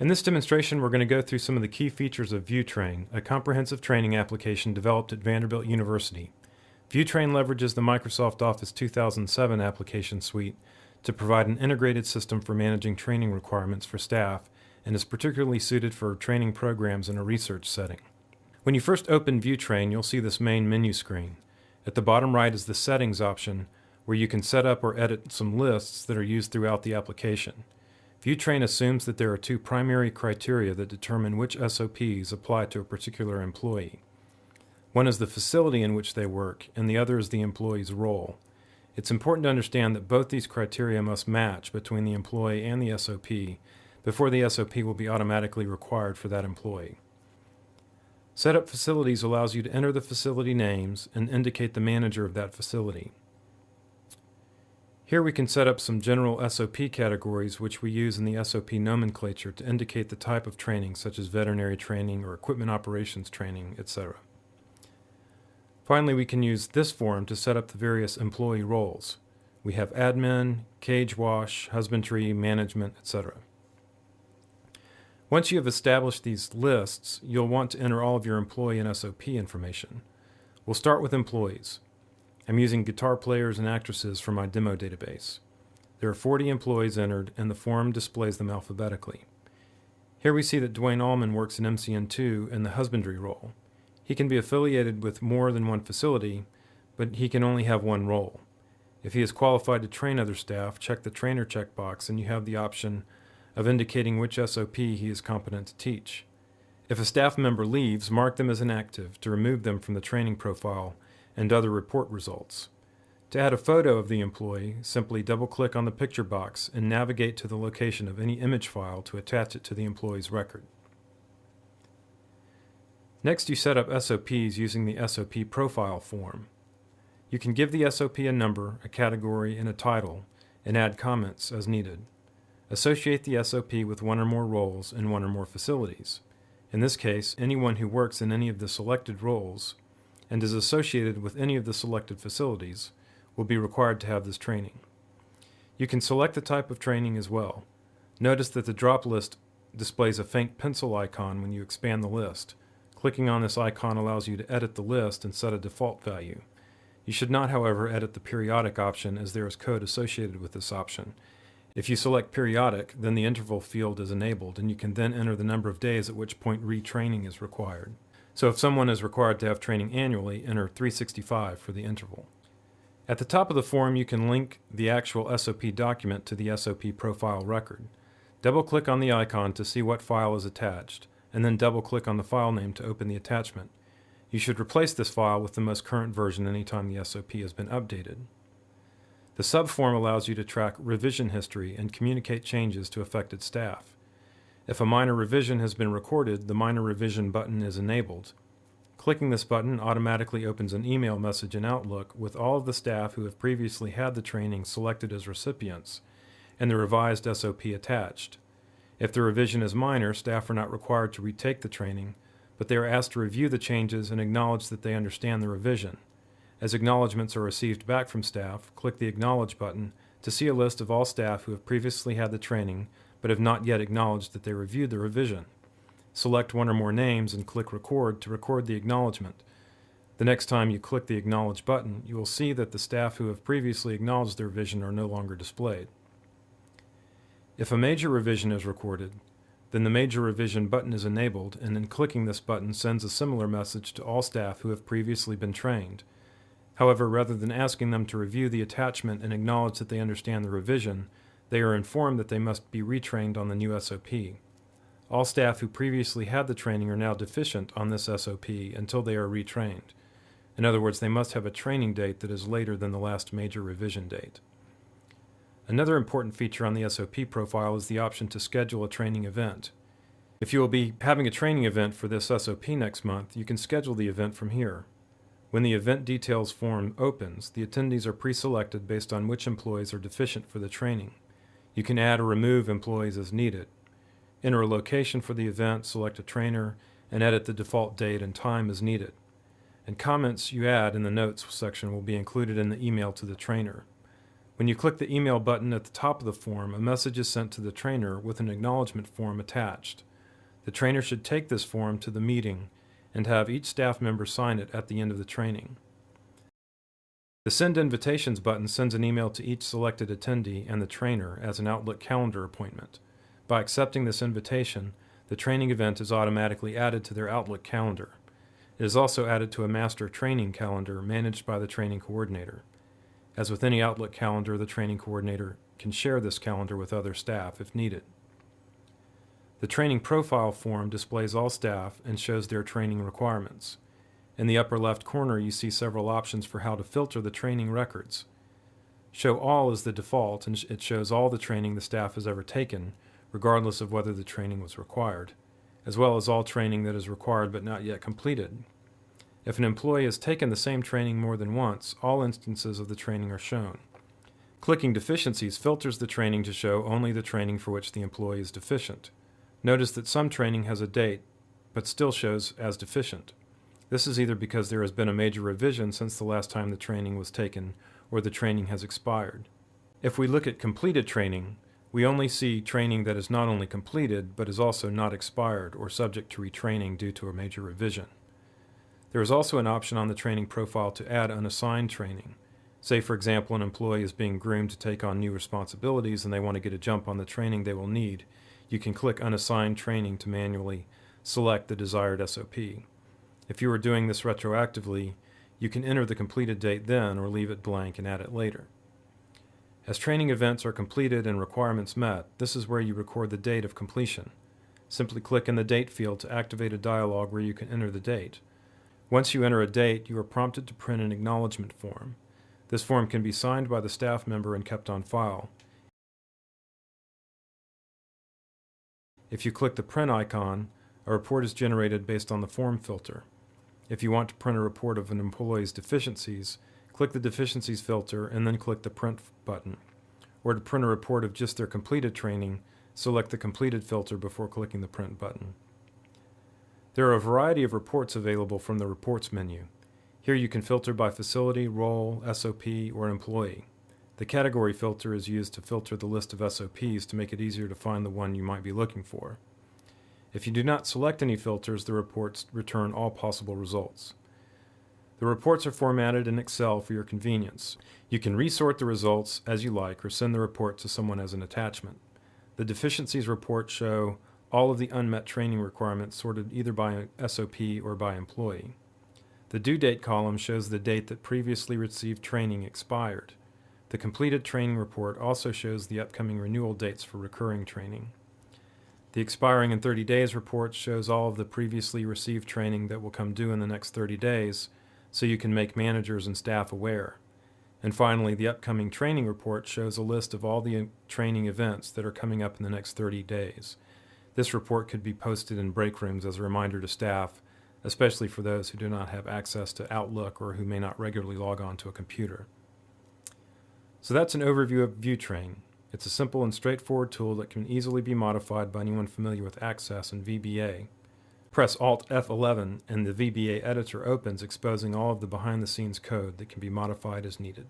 In this demonstration, we're going to go through some of the key features of ViewTrain, a comprehensive training application developed at Vanderbilt University. ViewTrain leverages the Microsoft Office 2007 application suite to provide an integrated system for managing training requirements for staff and is particularly suited for training programs in a research setting. When you first open ViewTrain, you'll see this main menu screen. At the bottom right is the Settings option, where you can set up or edit some lists that are used throughout the application. ViewTrain assumes that there are two primary criteria that determine which SOPs apply to a particular employee. One is the facility in which they work, and the other is the employee's role. It's important to understand that both these criteria must match between the employee and the SOP before the SOP will be automatically required for that employee. Setup Facilities allows you to enter the facility names and indicate the manager of that facility. Here we can set up some general SOP categories which we use in the SOP nomenclature to indicate the type of training, such as veterinary training or equipment operations training, etc. Finally, we can use this form to set up the various employee roles. We have admin, cage wash, husbandry, management, etc. Once you have established these lists, you'll want to enter all of your employee and SOP information. We'll start with employees. I'm using guitar players and actresses for my demo database. There are 40 employees entered, and the form displays them alphabetically. Here we see that Dwayne Allman works in MCN2 in the husbandry role. He can be affiliated with more than one facility, but he can only have one role. If he is qualified to train other staff, check the trainer checkbox, and you have the option of indicating which SOP he is competent to teach. If a staff member leaves, mark them as inactive to remove them from the training profile and other report results. To add a photo of the employee, simply double-click on the picture box and navigate to the location of any image file to attach it to the employee's record. Next, you set up SOPs using the SOP profile form. You can give the SOP a number, a category, and a title, and add comments as needed. Associate the SOP with one or more roles in one or more facilities. In this case, anyone who works in any of the selected roles and is associated with any of the selected facilities will be required to have this training. You can select the type of training as well. Notice that the drop list displays a faint pencil icon when you expand the list. Clicking on this icon allows you to edit the list and set a default value. You should not, however, edit the periodic option, as there is code associated with this option. If you select periodic, then the interval field is enabled, and you can then enter the number of days at which point retraining is required. So if someone is required to have training annually, enter 365 for the interval. At the top of the form, you can link the actual SOP document to the SOP profile record. Double-click on the icon to see what file is attached, and then double-click on the file name to open the attachment. You should replace this file with the most current version anytime the SOP has been updated. The subform allows you to track revision history and communicate changes to affected staff. If a minor revision has been recorded, the minor revision button is enabled. Clicking this button automatically opens an email message in Outlook with all of the staff who have previously had the training selected as recipients and the revised SOP attached. If the revision is minor, staff are not required to retake the training, but they are asked to review the changes and acknowledge that they understand the revision. As acknowledgments are received back from staff, click the Acknowledge button to see a list of all staff who have previously had the training but have not yet acknowledged that they reviewed the revision. Select one or more names and click Record to record the acknowledgement. The next time you click the Acknowledge button, you will see that the staff who have previously acknowledged the revision are no longer displayed. If a major revision is recorded, then the Major Revision button is enabled, and then clicking this button sends a similar message to all staff who have previously been trained. However, rather than asking them to review the attachment and acknowledge that they understand the revision, they are informed that they must be retrained on the new SOP. All staff who previously had the training are now deficient on this SOP until they are retrained. In other words, they must have a training date that is later than the last major revision date. Another important feature on the SOP profile is the option to schedule a training event. If you will be having a training event for this SOP next month, you can schedule the event from here. When the event details form opens, the attendees are pre-selected based on which employees are deficient for the training. You can add or remove employees as needed. Enter a location for the event, select a trainer, and edit the default date and time as needed. And comments you add in the Notes section will be included in the email to the trainer. When you click the email button at the top of the form, a message is sent to the trainer with an acknowledgement form attached. The trainer should take this form to the meeting and have each staff member sign it at the end of the training. The Send Invitations button sends an email to each selected attendee and the trainer as an Outlook calendar appointment. By accepting this invitation, the training event is automatically added to their Outlook calendar. It is also added to a master training calendar managed by the training coordinator. As with any Outlook calendar, the training coordinator can share this calendar with other staff if needed. The training profile form displays all staff and shows their training requirements. In the upper left corner, you see several options for how to filter the training records. Show All is the default, and it shows all the training the staff has ever taken, regardless of whether the training was required, as well as all training that is required but not yet completed. If an employee has taken the same training more than once, all instances of the training are shown. Clicking Deficiencies filters the training to show only the training for which the employee is deficient. Notice that some training has a date, but still shows as deficient. This is either because there has been a major revision since the last time the training was taken, or the training has expired. If we look at completed training, we only see training that is not only completed, but is also not expired or subject to retraining due to a major revision. There is also an option on the training profile to add unassigned training. Say, for example, an employee is being groomed to take on new responsibilities and they want to get a jump on the training they will need. You can click Unassigned Training to manually select the desired SOP. If you are doing this retroactively, you can enter the completed date then or leave it blank and add it later. As training events are completed and requirements met, this is where you record the date of completion. Simply click in the Date field to activate a dialog where you can enter the date. Once you enter a date, you are prompted to print an acknowledgement form. This form can be signed by the staff member and kept on file. If you click the print icon, a report is generated based on the form filter. If you want to print a report of an employee's deficiencies, click the Deficiencies filter and then click the Print button. Or to print a report of just their completed training, select the Completed filter before clicking the Print button. There are a variety of reports available from the Reports menu. Here you can filter by facility, role, SOP, or employee. The Category filter is used to filter the list of SOPs to make it easier to find the one you might be looking for. If you do not select any filters, the reports return all possible results. The reports are formatted in Excel for your convenience. You can resort the results as you like or send the report to someone as an attachment. The Deficiencies reports show all of the unmet training requirements sorted either by SOP or by employee. The Due Date column shows the date that previously received training expired. The Completed Training report also shows the upcoming renewal dates for recurring training. The Expiring in 30 Days report shows all of the previously received training that will come due in the next 30 days, so you can make managers and staff aware. And finally, the Upcoming Training report shows a list of all the training events that are coming up in the next 30 days. This report could be posted in break rooms as a reminder to staff, especially for those who do not have access to Outlook or who may not regularly log on to a computer. So that's an overview of ViewTrain. It's a simple and straightforward tool that can easily be modified by anyone familiar with Access and VBA. Press Alt F11 and the VBA editor opens, exposing all of the behind-the-scenes code that can be modified as needed.